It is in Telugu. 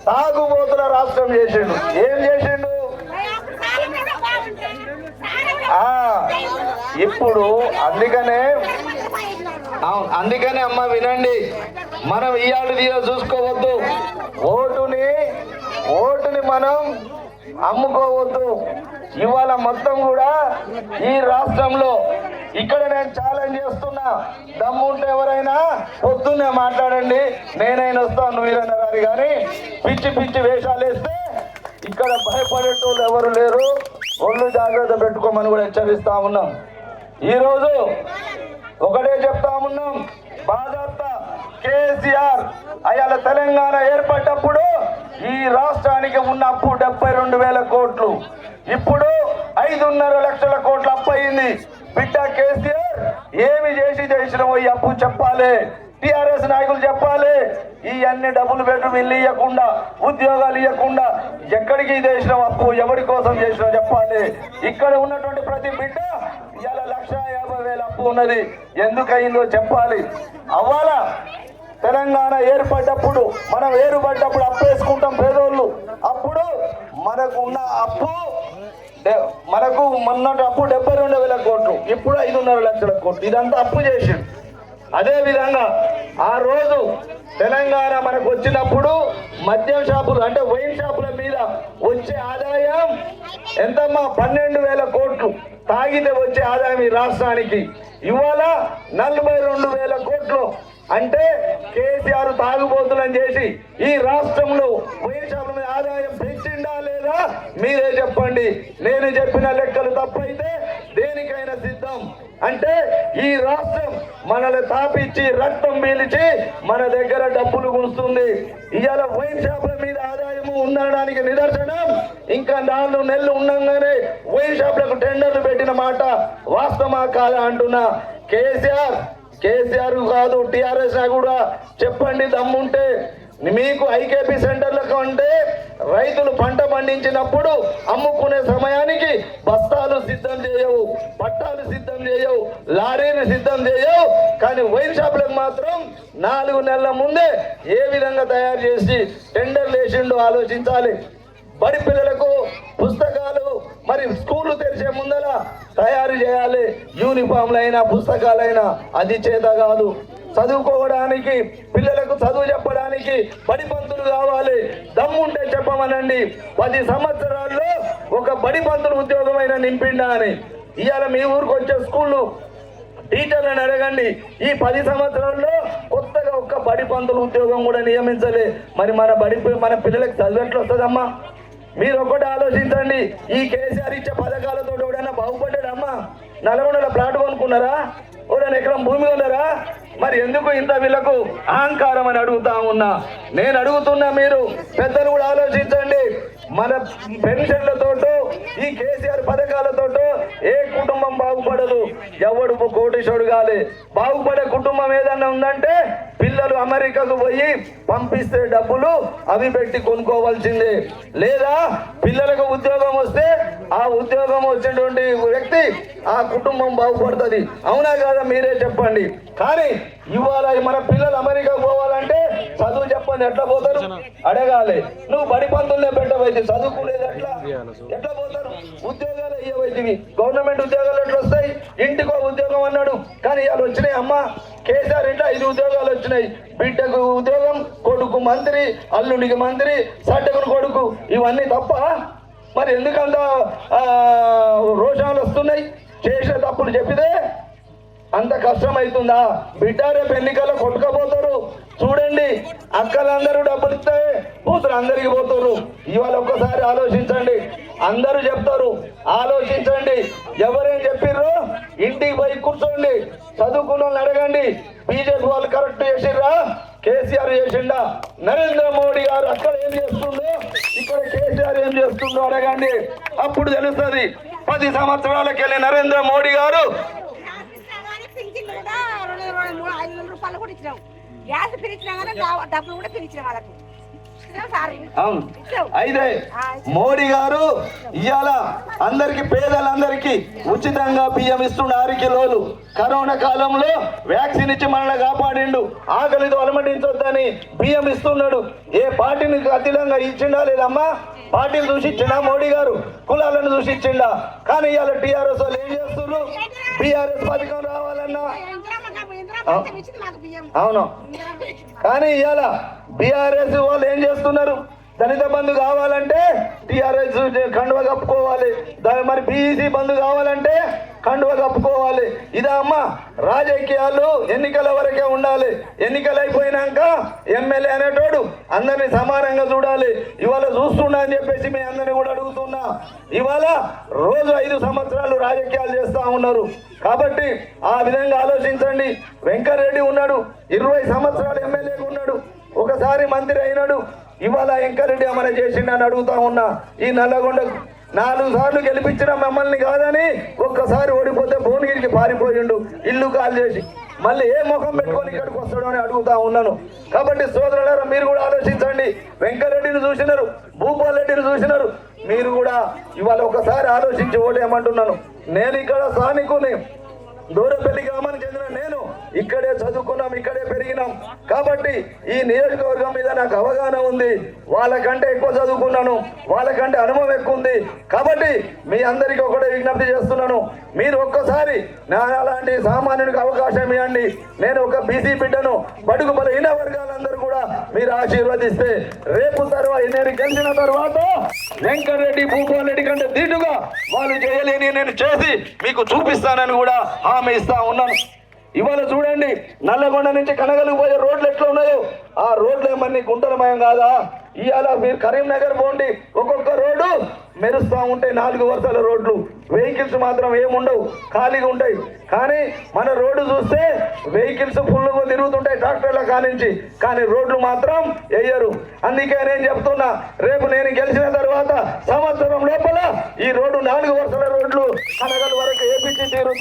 తాగుబోతుల రాష్ట్రం చేసిండు. ఏం చేసిండు? ఇప్పుడు అందుకనే అమ్మ వినండి, మనం ఇయాడు తీర చూసుకోవద్దు. ఓటుని మనం అమ్ముకోవద్దు. ఇవాళ మొత్తం కూడా ఈ రాష్ట్రంలో ఇక్కడ నేను ఛాలెంజ్ చేస్తున్నా, దమ్ముంటే ఎవరైనా పొద్దున్నే మాట్లాడండి, నేనైనా వస్తాను వీరన్న గారి. కానీ పిచ్చి పిచ్చి వేషాలు వేస్తే ఇక్కడ భయపడేటోళ్ళు ఎవరు లేరు. ఒళ్ళు జాగ్రత్త పెట్టుకోమని కూడా హెచ్చరిస్తా ఉన్నాం. ఈరోజు ఒకటే చెప్తా ఉన్నాం, బాధార్త కేసీఆర్ అయాల తెలంగాణ ఏర్పడ్డప్పుడు ఈ రాష్ట్రానికి ఉన్న అప్పు 72,000 కోట్లు, ఇప్పుడు 5.5 లక్షల కోట్ల అప్పు అయింది. బిడ్డ కేసీఆర్ ఏమి చేసినావో ఈ అప్పు చెప్పాలి. టిఆర్ఎస్ నాయకులు చెప్పాలి. ఈ అన్ని డబ్బులు బెడ్రూమ్ ఇల్లు ఇవ్వకుండా, ఉద్యోగాలు ఇవ్వకుండా ఎక్కడికి చేసినావు అప్పు, ఎవరి కోసం చేసినావు చెప్పాలి. ఇక్కడ ఉన్నటువంటి ప్రతి బిడ్డ ఇలా 1,50,000 అప్పు ఉన్నది, ఎందుకయిందో చెప్పాలి. అవ్వాలా తెలంగాణ ఏర్పడ్డప్పుడు మనం ఏర్పడ్డప్పుడు అప్పు వేసుకుంటాం పేదోళ్ళు. అప్పుడు మనకు ఉన్న అప్పు మొన్నటి అప్పు 72,000 కోట్లు, ఇప్పుడు 5.5 లక్షల కోట్లు. ఇదంతా అప్పు చేసిండు. అదే విధంగా ఆ రోజు తెలంగాణ మనకు వచ్చినప్పుడు మద్యం షాపులు అంటే వైన్ షాపుల మీద వచ్చే ఆదాయం ఎంతమ్మా? 12,000 కోట్లు. తాగితే వచ్చే ఆదాయం ఈ రాష్ట్రానికి ఇవాళ 42,000 కోట్లు. అంటే కేసీఆర్ తాగుబోతులని చేసి ఈ రాష్ట్రంలో వైన్ షాపుల మీద ఆదాయం పెంచిందా లేదా మీరే చెప్పండి. నేను చెప్పిన లెక్కలు తప్పైతే దేనికైనా సిద్ధం. అంటే ఈ రాష్ట్రం మనల్ని తాపిచ్చి రక్తం పీల్చి మన దగ్గర డబ్బులు గుంస్తుంది. ఇవాళ వైన్ షాపుల మీద ఆదాయము ఉండడానికి నిదర్శనం ఇంకా 4 నెలలు ఉండగానే వైన్ షాపులకు టెండర్లు పెట్టిన మాట వాస్తవమా కాదా అంటున్నా. కేసీఆర్ కాదు టిఆర్ఎస్ కూడా చెప్పండి దమ్ముంటే. మీకు ఐకేపీ సెంటర్లకు అంటే రైతులు పంట పండించినప్పుడు అమ్ముకునే సమయానికి బస్తాలు సిద్ధం చేయవు, పట్టాలు సిద్ధం చేయవు, లారీలు సిద్ధం చేయవు. కానీ వైన్ షాపులకు మాత్రం 4 నెలల ముందే ఏ విధంగా తయారు చేసి టెండర్లు వేసిండో ఆలోచించాలి. బడి పిల్లలకు పుస్తకాలు మరి స్కూళ్ళు తెరిచే ముందర తయారు చేయాలి. యూనిఫామ్లైనా పుస్తకాలైనా అది చేత కాదు. చదువుకోవడానికి పిల్లలకు చదువు చెప్పడానికి బడి పంతులు కావాలి. దమ్ముంటే చెప్పమనండి. 10 సంవత్సరాల్లో ఒక బడి పంతులు ఉద్యోగమైనా నింపిండా అని. ఇవాళ మీ ఊరికి వచ్చే స్కూళ్ళు టీచర్లను అడగండి. ఈ 10 సంవత్సరాల్లో కొత్తగా ఒక్క బడి పంతులు ఉద్యోగం కూడా నియమించలే. మరి మన పిల్లలకు చదువు ఎట్లా వస్తుందమ్మా? మీరు ఒకటి ఆలోచించండి. ఈ కేసీఆర్ ఇచ్చే పథకాలతో ఎవడైనా బాగుపడ్డాడమ్మా? నల్గొండలో ప్లాట్ కొనుక్కున్నారా? ఎవరైనా ఎకరం భూమి కొన్నారా? మరి ఎందుకు ఇంత వీళ్ళకు అహంకారం అని అడుగుతా ఉన్నా. నేను అడుగుతున్నా, మీరు పెద్దలు కూడా ఆలోచించండి. మన పెన్షన్లతోటో ఈ కేసీఆర్ పథకాలతోటో ఏ కుటుంబం బాగుపడదు. ఎవడు కోటీశ్వరుడు కాలే. బాగుపడే కుటుంబం ఏదన్నా ఉందంటే పిల్లలు అమెరికాకు పోయి పంపిస్తే డబ్బులు అవి పెట్టి కొనుక్కోవాల్సిందే. లేదా పిల్లలకు ఉద్యోగం వస్తే ఆ ఉద్యోగం వచ్చినటువంటి వ్యక్తి ఆ కుటుంబం బాగుపడుతుంది. అవునా కాదా మీరే చెప్పండి. కానీ ఇవాళ మన పిల్లలు అమెరికా పోవాలంటే చదువు చెప్పండి, ఎట్లా పోతారు అడగాలి. నువ్వు బడి పంతులనే పెట్టవైతే చదువుకునేది ఎట్లా పోతారు? ఉద్యోగాలు ఇవ్వవైతివి. గవర్నమెంట్ ఉద్యోగాలు ఎట్లా వస్తాయి? ఇంటికో ఉద్యోగం అన్నాడు. కానీ ఇవాళ వచ్చినాయి అమ్మ. కేసీఆర్ ఇంట్లో 5 ఉద్యోగాలు వచ్చినాయి. బిడ్డకు ఉద్యోగం, కొడుకు మంత్రి, అల్లుడికి మంత్రి, సడ్డకుని కొడుకు. ఇవన్నీ తప్ప? మరి ఎందుకంత రోషాలు వస్తున్నాయి? చేసిన తప్పులు చెప్పితే అంత కష్టం అవుతుందా? బిడ్డ రేపు ఎన్నికల్లో కొట్టుకపోతారు. చూడండి, అక్కలందరూ డబ్బులు ఇస్తే కూతురు అందరికి పోతారు. ఇవాళ ఒక్కసారి ఆలోచించండి. అందరూ చెప్తారు, ఆలోచించండి. ఎవరేం చెప్పిర్రు ఇంటికి పోయి కూర్చోండి. చదువుకున్న వాళ్ళని అడగండి. బీజేపీ వాళ్ళు కరెక్ట్ చేసిర్రా? కేసీఆర్ చేసిండా? నరేంద్ర మోడీ గారు అక్కడ ఏం చేస్తుందో ఇక్కడ కేసీఆర్ ఏం చేస్తుందో అడగండి. అప్పుడు తెలుస్తుంది. 10 సంవత్సరాలకి వెళ్ళి నరేంద్ర మోడీ గారు రూపాయలు కూడా ఇచ్చినాం. గ్యాస్ పిలిచినా కానీ డబ్బులు కూడా పిలిచినాం వాళ్ళకు. అవును. అయితే మోడీ గారు ఇవాళ అందరికి పేదలందరికీ ఉచితంగా బియ్యం ఇస్తుండు 6 కిలోలు. కరోనా కాలంలో వ్యాక్సిన్ ఇచ్చి మనల్ని కాపాడిండు. ఆకలితో అలమటించొద్దని బియ్యం ఇస్తున్నాడు. ఏ పార్టీని అతిలంగా ఇచ్చిండా లేదమ్మా? పార్టీలు చూసి ఇచ్చిండా మోడీ గారు? కులాలను చూసి ఇచ్చిండా? కానీ ఇవాళ టీఆర్ఎస్ వాళ్ళు ఏం చేస్తున్నారు? బీఆర్ఎస్ పథకం రావాలన్నా అవును, కానీ ఇవాళ బీఆర్ఎస్ వాళ్ళు ఏం చేస్తున్నారు? దళిత బంధు కావాలంటే టీఆర్ఎస్ కండువ కప్పుకోవాలి, మరి బీఈసీ బంధు కావాలంటే కండువ కప్పుకోవాలి. ఇదా అమ్మ రాజకీయాలు? ఎన్నికల వరకే ఉండాలి. ఎన్నికలు అయిపోయినాక ఎమ్మెల్యే అనేటోడు అందరినీ సమానంగా చూడాలి. ఇవాళ చూస్తున్నా అని చెప్పేసి మీ అందరినీ కూడా అడుగుతున్నా. ఇవాళ రోజు 5 సంవత్సరాలు రాజకీయాలు చేస్తా ఉన్నారు. కాబట్టి ఆ విధంగా ఆలోచించండి. వెంకరెడ్డి ఉన్నాడు, 20 సంవత్సరాలు ఎమ్మెల్యేగా ఉన్నాడు, ఒకసారి మంత్రి అయినాడు. ఇవాళ వెంకరెడ్డి ఏమైనా చేసిండని అడుగుతా ఉన్నా. ఈ నల్లగొండ 4 సార్లు గెలిపించిన మమ్మల్ని కాదని ఒక్కసారి ఓడిపోతే భువనగిరికి పారిపోయిండు, ఇల్లు కాల్ చేసి. మళ్ళీ ఏ ముఖం పెట్టుకొని ఇక్కడికి వస్తాడు అని అడుగుతా ఉన్నాను. కాబట్టి సోదరులారా, మీరు కూడా ఆలోచించండి. వెంకరెడ్డిని చూసినారు, భూపాల్ రెడ్డిని చూసినారు, మీరు కూడా ఇవాళ ఒకసారి ఆలోచించి ఓటేయమంటున్నాను. నేను ఇక్కడ స్థానికుని, దూరపల్లి గ్రామానికి చెందిన నేను. ఇక్కడే చదువుకున్నాం, ఇక్కడే పెరిగినాం. కాబట్టి ఈ నియోజకవర్గం మీద నాకు అవగాహన ఉంది. వాళ్ళకంటే ఎక్కువ చదువుకున్నాను, వాళ్ళకంటే అనుభవం ఎక్కువ ఉంది. కాబట్టి మీ అందరికీ ఒకటే విజ్ఞప్తి చేస్తున్నాను, మీరు ఒక్కసారి అలాంటి సామాన్యునికి అవకాశం ఇవ్వండి. నేను ఒక బీసీ బిడ్డను, బడుగు బలహీన వర్గాలందరూ కూడా మీరు ఆశీర్వదిస్తే రేపు తర్వాత నేను గెలిచిన తర్వాత వెంకరెడ్డి, భూపాల్ రెడ్డి కంటే దీటుగా వాళ్ళు చేయలేని నేను చేసి మీకు చూపిస్తానని కూడా హామీ ఇస్తా ఉన్నాను. ఇవాళ చూడండి, నల్లగొండ నుంచి కనగలకు పోయే రోడ్లు ఎట్లా ఉన్నాయో, ఆ రోడ్లు ఏమన్నీ గుంటలమయం కాదా? ఇవాళ మీరు కరీంనగర్ పోండి, ఒక్కొక్క రోడ్డు మెరుస్తూ ఉంటాయి, 4 వరుసల రోడ్లు. వెహికల్స్ మాత్రం ఏముండవు, ఖాళీగా ఉంటాయి. కానీ మన రోడ్డు చూస్తే వెహికల్స్ ఫుల్గా తిరుగుతుంటాయి ట్రాక్టర్ల కానించి, కానీ రోడ్లు మాత్రం వేయరు. అందుకే నేను చెప్తున్నా, రేపు నేను గెలిచిన తర్వాత సంవత్సరం లోపల ఈ రోడ్డు 4 వరుసల రోడ్లు కనగల వరకు వేపించి తీరుతా.